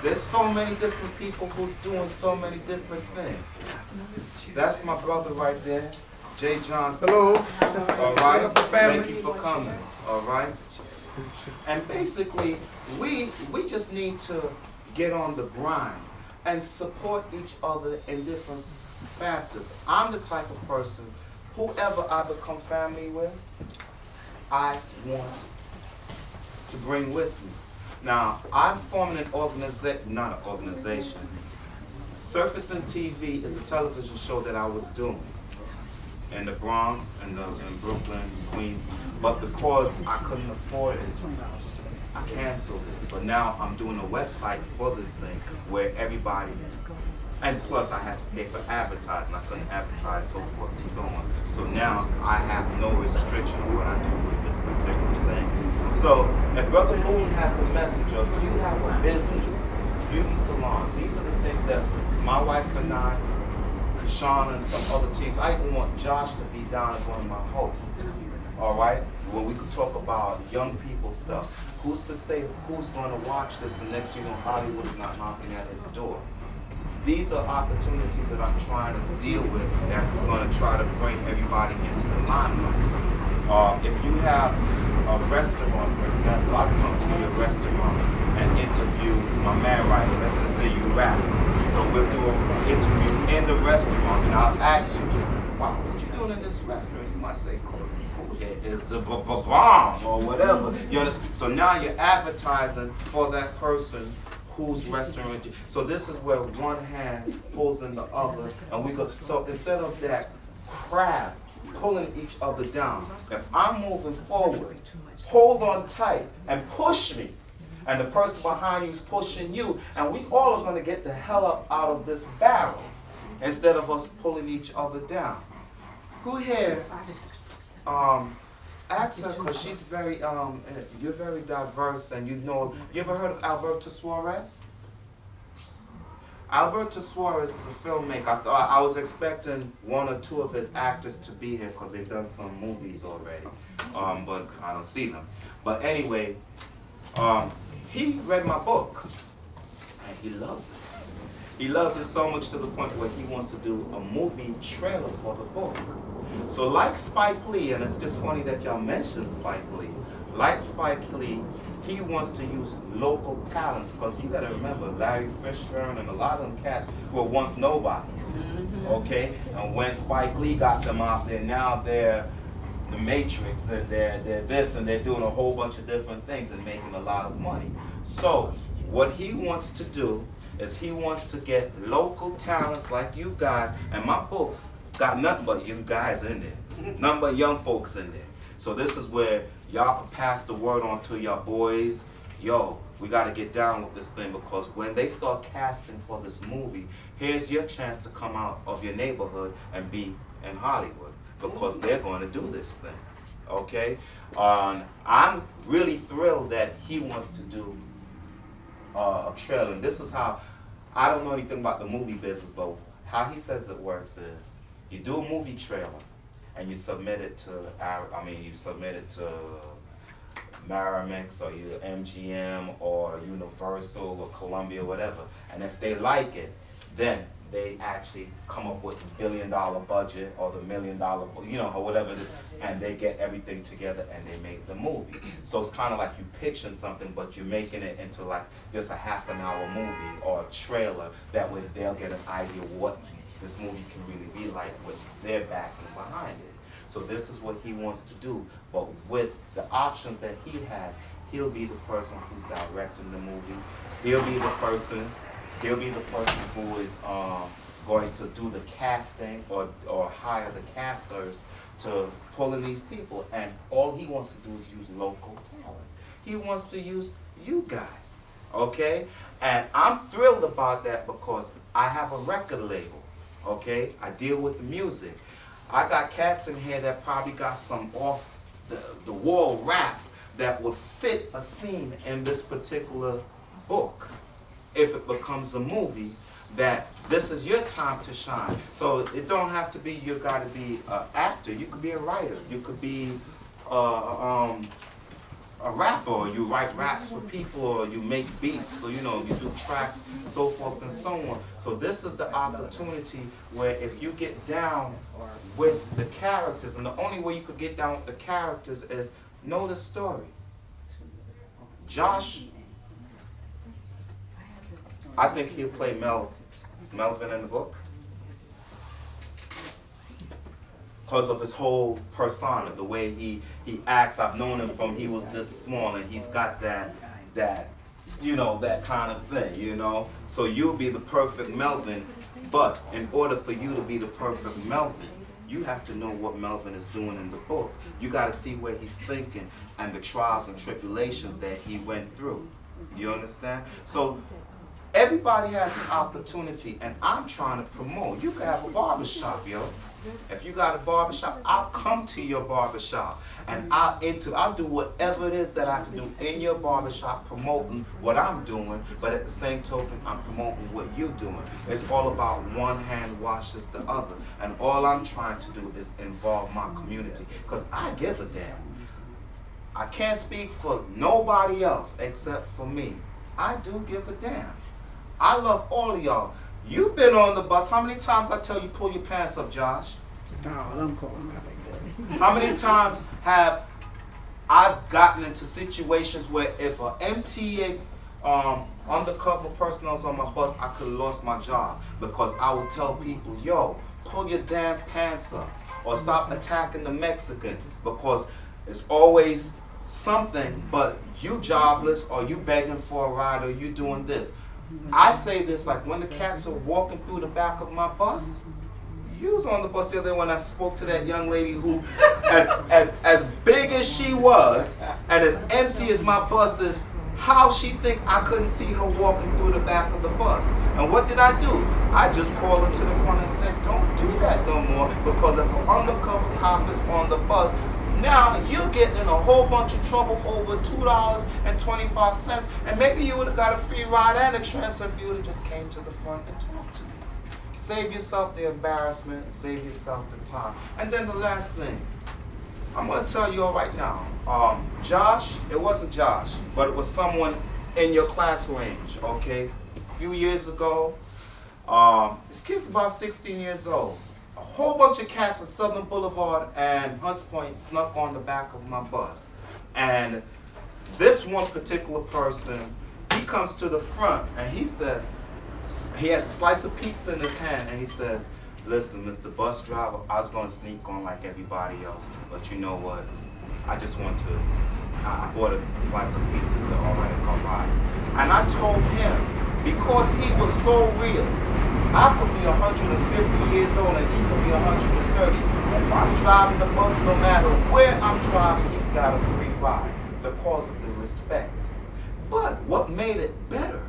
There's so many different people who's doing so many different things. That's my brother right there, Jay Johnson. Hello. All right. Thank you for coming. All right. And basically, we just need to get on the grind and support each other in different facets. I'm the type of person, whoever I become family with, I want to bring with me. Now, I'm forming an organization, not an organization. Surfacing TV is a television show that I was doing in the Bronx, in Brooklyn, Queens, but because I couldn't afford it, I canceled it. But now I'm doing a website for this thing where everybody, and plus I had to pay for advertising. I couldn't advertise, so forth and so on. So now I have no restriction on what I do with this particular thing. So if Brother Moon has a message, or if you have a business, beauty salon, these are the things that my wife and I, Chisholm and some other teams, I even want Josh to be down as one of my hosts. All right? When we could talk about young people stuff. Who's to say who's going to watch this and next year when Hollywood is not knocking at his door? These are opportunities that I'm trying to deal with that's going to try to bring everybody into the limelight. If you have a restaurant, for example, I'll come to your restaurant and interview my man right here. Let's just say you rap. So we'll do an interview in the restaurant and I'll ask you, wow, what you doing in this restaurant? You might say, cause the food here is a bomb or whatever. You understand? So now you're advertising for that person whose restaurant. So this is where one hand pulls in the other, and we go. So instead of that crab pulling each other down, if I'm moving forward, hold on tight and push me, and the person behind you is pushing you, and we all are going to get the hell up out of this barrel instead of us pulling each other down. Who here? Ask her, because she's very, you're very diverse, and you know, you ever heard of Alberto Suarez? Alberto Suarez is a filmmaker. I was expecting one or two of his actors to be here because they've done some movies already, but I don't see them. But anyway, he read my book, and he loves it. He loves it so much to the point where he wants to do a movie trailer for the book. So like Spike Lee, and it's just funny that y'all mentioned Spike Lee, like Spike Lee, he wants to use local talents, because you gotta remember, Larry Fishburne and a lot of them cats were once nobodies, okay? And when Spike Lee got them out there, now they're the Matrix, and they're this, and they're doing a whole bunch of different things and making a lot of money. So what he wants to do is he wants to get local talents like you guys, and my book got nothing but you guys in there. It's nothing but young folks in there. So this is where y'all can pass the word on to your boys. Yo, we got to get down with this thing, because when they start casting for this movie, here's your chance to come out of your neighborhood and be in Hollywood, because they're going to do this thing. Okay? I'm really thrilled that he wants to do a trailer. And this is how, I don't know anything about the movie business, but how he says it works is, you do a movie trailer and you submit it to Maramix or either MGM or Universal or Columbia, whatever. And if they like it, then they actually come up with the $1 billion budget or the $1 million, or whatever it is, and they get everything together and they make the movie. So it's kind of like you pitching something, but you're making it into like just a half-an-hour movie or a trailer. That way they'll get an idea of what this movie can really be like with their backing behind it. So this is what he wants to do, but with the options that he has, he'll be the person who's directing the movie. He'll be the person who is going to do the casting or hire the casters to pull in these people. And all he wants to do is use local talent. He wants to use you guys, okay? And I'm thrilled about that because I have a record label, okay? I deal with the music. I got cats in here that probably got some off the wall rap that would fit a scene in this particular book. If it becomes a movie, that this is your time to shine. So it don't have to be you got to be an actor. You could be a writer. You could be a rapper, or you write raps for people, or you make beats, so you know, you do tracks, so forth and so on. So this is the opportunity where if you get down with the characters, and the only way you could get down with the characters is know the story. Josh, I think he'll play Melvin in the book, because of his whole persona, the way he acts. I've known him from he was this small, and he's got that you know, that kind of thing, you know. So you'll be the perfect Melvin, but in order for you to be the perfect Melvin, you have to know what Melvin is doing in the book. You got to see where he's thinking and the trials and tribulations that he went through. You understand? So everybody has an opportunity, and I'm trying to promote. You can have a barbershop, yo. If you got a barbershop, I'll come to your barbershop, and I'll do whatever it is that I have to do in your barbershop, promoting what I'm doing, but at the same token, I'm promoting what you're doing. It's all about one hand washes the other, and all I'm trying to do is involve my community, because I give a damn. I can't speak for nobody else except for me. I do give a damn. I love all of y'all. You've been on the bus. How many times I tell you pull your pants up, Josh? No, I'm calling my like that. How many times have I gotten into situations where if an MTA undercover personnel was on my bus, I could have lost my job, because I would tell people, yo, pull your damn pants up, or stop attacking the Mexicans, because it's always something, but you jobless, or you begging for a ride, or you doing this. I say this like when the cats are walking through the back of my bus. You was on the bus the other day when I spoke to that young lady who, as big as she was and as empty as my bus is, how she think I couldn't see her walking through the back of the bus? And what did I do? I just called her to the front and said, don't do that no more, because if an undercover cop is on the bus, now you're getting in a whole bunch of trouble for over $2.25, and maybe you would have got a free ride and a transfer if you would have just came to the front and talked to me. Save yourself the embarrassment, save yourself the time. And then the last thing, I'm going to tell you all right now, Josh, it wasn't Josh, but it was someone in your class range, okay? A few years ago, this kid's about 16 years old. A whole bunch of cats at Southern Boulevard and Hunts Point snuck on the back of my bus. And this one particular person, he comes to the front and he says, he has a slice of pizza in his hand, and he says, listen, Mr. Bus Driver, I was going to sneak on like everybody else, but you know what? I bought a slice of pizza, so all right, come by. And I told him, because he was so real, I could be 150 years old and he could be 130. If I'm driving the bus, no matter where I'm driving, he's got a free ride because of the respect. But what made it better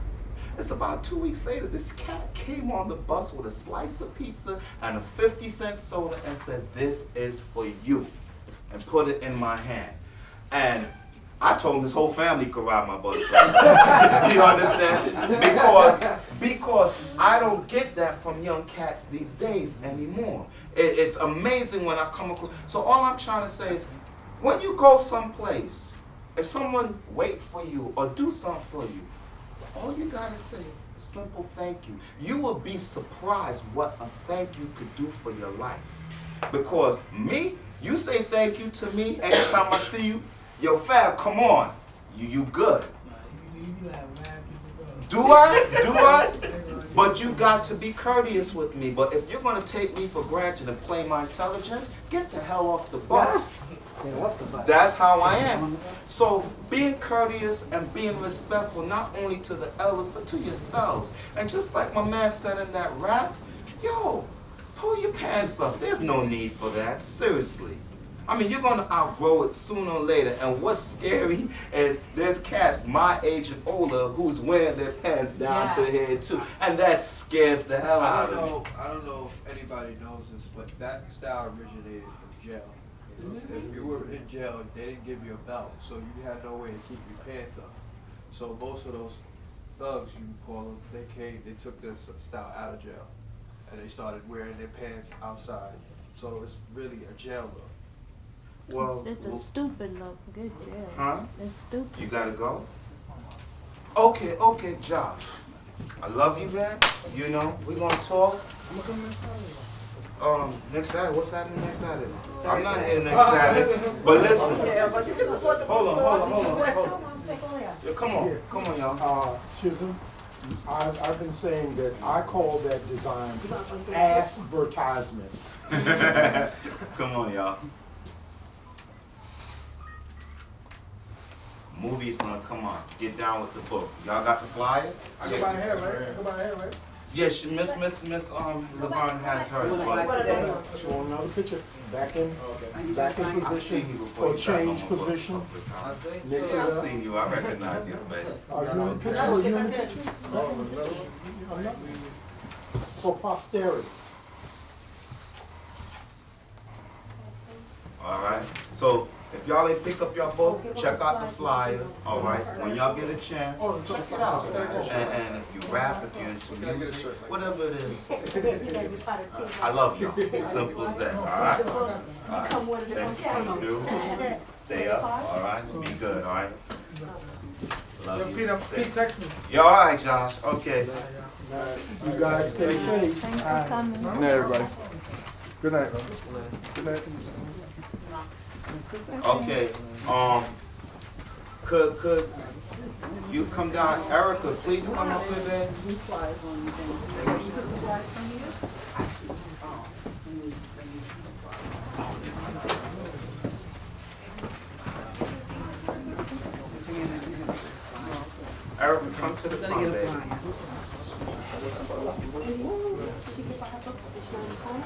is about 2 weeks later, this cat came on the bus with a slice of pizza and a 50-cent soda and said, this is for you, and put it in my hand. And I told him his whole family could ride my bus. You understand? Because I don't get that from young cats these days anymore. It's amazing when I come across. So all I'm trying to say is, when you go someplace, if someone wait for you or do something for you, all you gotta say is a simple thank you. You will be surprised what a thank you could do for your life. Because me, you say thank you to me anytime I see you, yo, Fab, come on. You good. Do I? But you got to be courteous with me. But if you're going to take me for granted and play my intelligence, get the hell off the bus. That's how I am. So being courteous and being respectful, not only to the elders, but to yourselves. And just like my man said in that rap, yo, pull your pants up. There's no need for that. Seriously. I mean, you're going to outgrow it sooner or later. And what's scary is there's cats my age and older who's wearing their pants down to here too. And that scares the hell out of me. I don't know if anybody knows this, but that style originated from jail. If you were in jail, they didn't give you a belt, so you had no way to keep your pants up. So most of those thugs, you call them, they took this style out of jail. And they started wearing their pants outside. So it's really a jail look. Well, It's a stupid look. Good job. huh? It's stupid. You gotta go? Okay, Josh. I love you, man. You know, we're gonna talk. Next Saturday. What's happening next Saturday? I'm not here next Saturday. But listen. Yeah, but you can support the Hold on, bookstore. Yeah, come on, y'all. Chisholm, I've been saying that I call that design advertisement. Come on, y'all. Movie's gonna come on. Get down with the book. Y'all got the flyer? I go by here, right? Go by here, right? Yes, Miss Laverne has hers. But She want another picture. Back in I've seen position you before. or You tried on change my bus a position. couple of times. Mix it I've up. seen you. I recognize your face. Are you in the picture? Are you in the picture? I'm not. For posterity. All right. So if y'all ain't pick up your book, check out the flyer. All right. When y'all get a chance, check it out. And if you rap, if you're into music, whatever it is, I love y'all. Simple as that. All right. Thanks for coming through. Stay up. All right. Be good. All right. Love you. Pete, text me. Yeah, all right, Josh. Okay. You guys stay safe. Thanks for coming. Good night, everybody. Good night. Good night. Okay. Could you come down, Erica? Please come up here, man. Erica, come to the front, baby.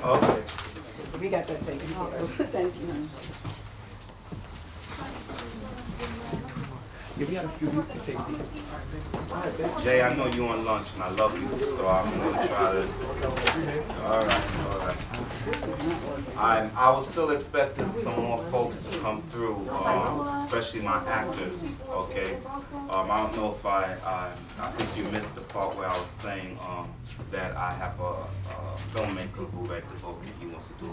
Okay. We got that taken care of. Thank you. Yeah, we got a few weeks to take these. Jay, I know you on lunch and I love you, so I'm gonna try to. All right. I was still expecting some more folks to come through, especially my actors. Okay. I don't know if I think you missed the part where I was saying that I have a filmmaker who read the book and he wants to do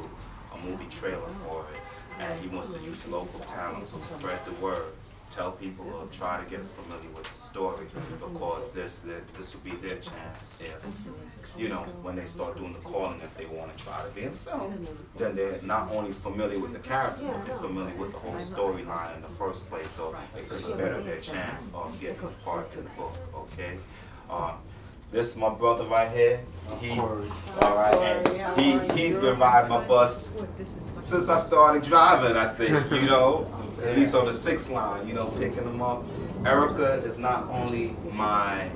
a movie trailer for it, and he wants to use local talent, so spread the word. Tell people or try to get familiar with the story, because this will be their chance if, you know, when they start doing the calling, if they want to try to be in film, then they're not only familiar with the characters, but they're familiar with the whole storyline in the first place, so it could better their chance of getting a part in the book, okay? This is my brother right here. He's been riding my bus since I started driving, I think, you know. At least on the 6th line, you know, picking them up. Erica is not only my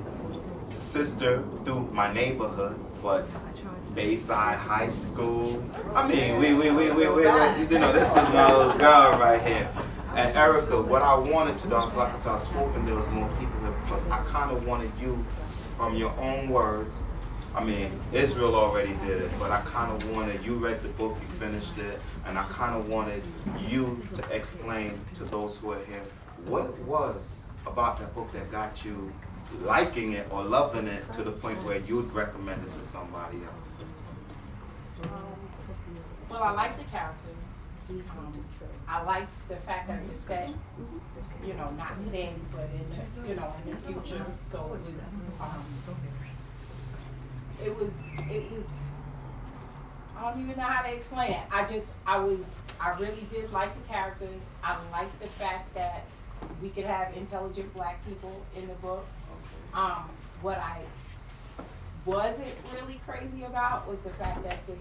sister through my neighborhood, but Bayside High School. I mean, we you know, this is my little girl right here. And Erica, what I wanted to do, like I said, I was hoping there was more people here because I kind of wanted you, from your own words. I mean, Israel already did it, but I kind of wanted, you read the book, you finished it, and I kind of wanted you to explain to those who are here what it was about that book that got you liking it or loving it to the point where you'd recommend it to somebody else. Well, I like the characters. I like the fact that it's set, you know, not today, but in the, you know, in the future. So it was, I don't even know how to explain it. I really did like the characters. I liked the fact that we could have intelligent black people in the book. What I wasn't really crazy about was the fact that the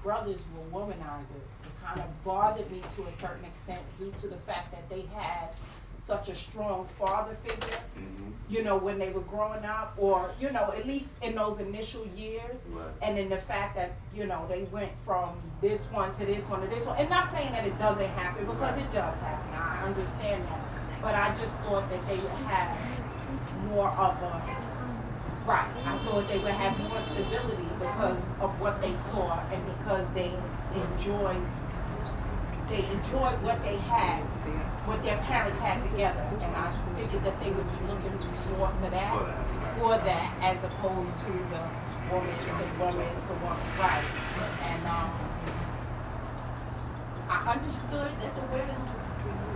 brothers were womanizers. It kind of bothered me to a certain extent due to the fact that they had such a strong father figure, you know, when they were growing up, or, you know, at least in those initial years. Right. And then the fact that, you know, they went from this one to this one to this one. And not saying that it doesn't happen, because it does happen. I understand that. But I just thought that they would have more of a, right, I thought they would have more stability because of what they saw and because they enjoyed what they had, what their parents had together, and I figured that they would be looking more for that, as opposed to the woman to woman to woman, right? And I I understood that the women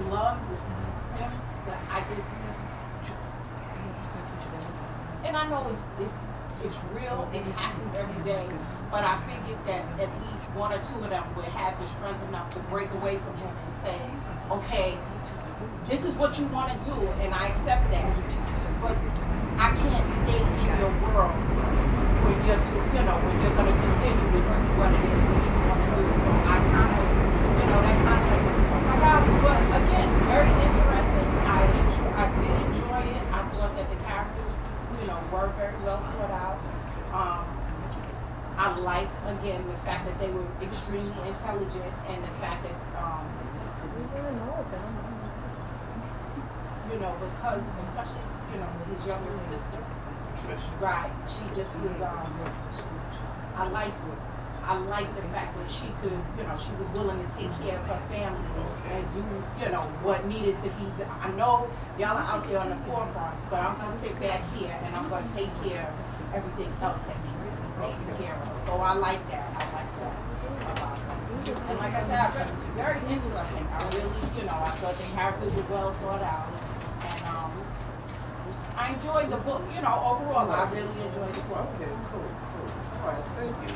loved him, but I just, and I know it's real, it happens every day, but I figured that at least one or two of them would have the strength enough to break away from him and say, okay, this is what you want to do, and I accept that, but I can't stay in your world when you're, when you're going to continue to do what it is that you want to do. So I kind of, that kind of, but again, very interesting. I did enjoy it. I thought that the characters, were very well thought out. I liked, again, the fact that they were extremely intelligent and the fact that, because, especially, his younger sister, right, she just was, I like the fact that she could, she was willing to take care of her family and do, what needed to be done. I know y'all are out there on the forefront, but I'm going to sit back here and I'm going to take care of everything else that needs to be taken care of. So I like that. I like that about her. And like I said, I thought it was very interesting. I really, I thought the characters were well thought out. And I enjoyed the book. Overall, I really enjoyed the book. Okay, cool. All right, thank you.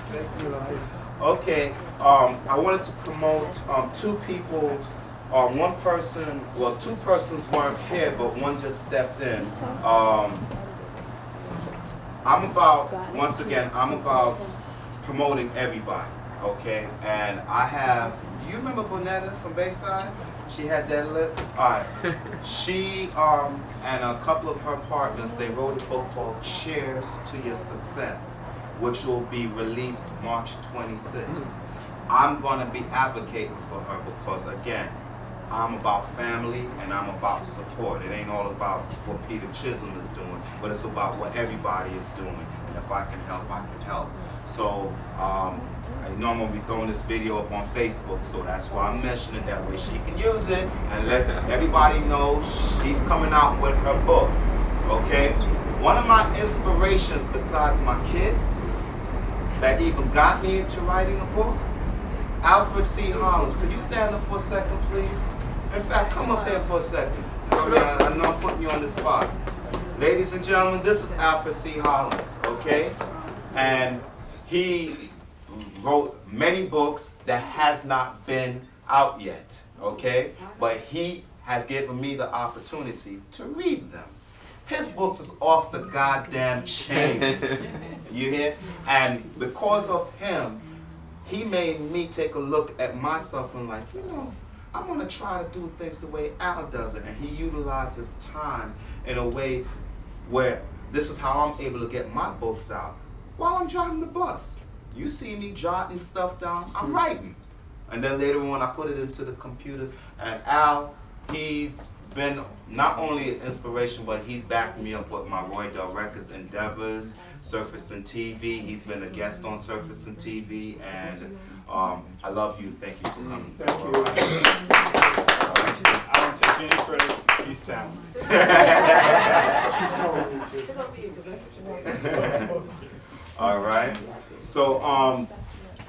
Okay, I wanted to promote two people, one person, well, two persons weren't here, but one just stepped in. Once again, I'm about promoting everybody, okay? And I have, do you remember Bonetta from Bayside? She had that lip. All right. She and a couple of her partners, they wrote a book called Cheers to Your Success, which will be released March 26th. I'm going to be advocating for her because, again, I'm about family and I'm about support. It ain't all about what Peter Chisholm is doing, but it's about what everybody is doing. And if I can help, I can help. So, I know I'm going to be throwing this video up on Facebook, so that's why I'm mentioning it that way. She can use it and let everybody know she's coming out with her book, okay? One of my inspirations besides my kids that even got me into writing a book, Alfred C. Hollins. Could you stand up for a second, please? In fact, come up here for a second. I know I'm putting you on the spot. Ladies and gentlemen, this is Alfred C. Hollins, okay? And he wrote many books that has not been out yet, okay? But he has given me the opportunity to read them. His books is off the goddamn chain. You hear? And because of him, he made me take a look at myself and like, I'm gonna try to do things the way Al does it. And he utilized his time in a way where this is how I'm able to get my books out while I'm driving the bus. You see me jotting stuff down, I'm writing. And then later on I put it into the computer. And Al, he's been not only an inspiration, but he's backed me up with my Roy Del Records endeavors, Surface and TV. He's been a guest on Surface and TV, and I love you. Thank you for coming. Thank you. I don't take any credit. He's talented. Sit over here, because that's what you want. All right. So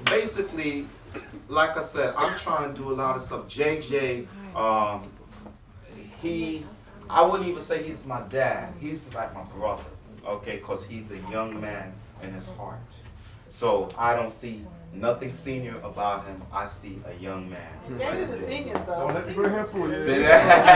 basically, like I said, I'm trying to do a lot of stuff. JJ, I wouldn't even say he's my dad. He's like my brother, okay, because he's a young man in his heart. So I don't see nothing senior about him. I see a young man. Yeah, you're the seniors, though. Don't let the gray hair fool you. See that?